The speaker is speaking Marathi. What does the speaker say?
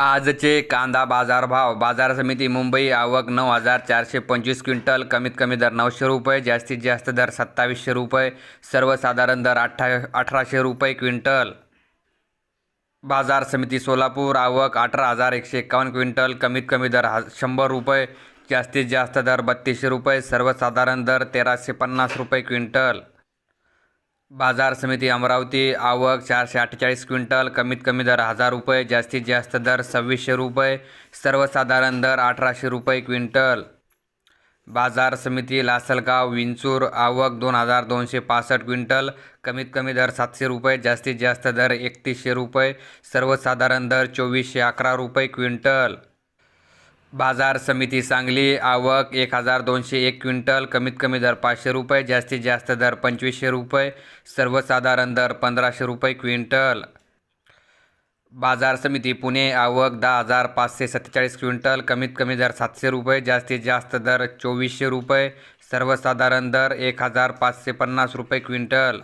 आजचे कांदा बाजार भाव. बाजार समिती मुंबई. आवक 9,425 क्विंटल. कमीत कमी दर 900 रुपये, जास्तीत जास्त दर 2700 रुपये, सर्वसाधारण दर 1800 रुपये क्विंटल. बाजार समिती सोलापूर. आवक 18,151 क्विंटल. कमीत कमी दर 100 रुपये, जास्तीत जास्त दर 3200 रुपये, सर्वसाधारण दर 1350 रुपये क्विंटल. बाजार समिती अमरावती. आवक 448 क्विंटल. कमीत कमी दर 1000 रुपये, जास्तीत जास्त दर 2600 रुपये, सर्वसाधारण दर 1800 रुपये क्विंटल. बाजार समिती लासलगाव विंचूर. आवक 2265 क्विंटल. कमीत कमी दर 700 रुपये, जास्तीत जास्त दर 3100 रुपये, सर्वसाधारण दर 2411 रुपये क्विंटल. बाजार समिती सांगली. आवक 1201 क्विंटल. कमीत कमी दर 500 रुपये, जास्तीत जास्त दर 2500 रुपये, सर्वसाधारण दर 1500 रुपये क्विंटल. बाजार समिती पुणे. आवक 10,547 क्विंटल. कमीत कमी दर 700 रुपये, जास्तीत जास्त दर 2400 रुपये, सर्वसाधारण दर 1550 रुपये क्विंटल.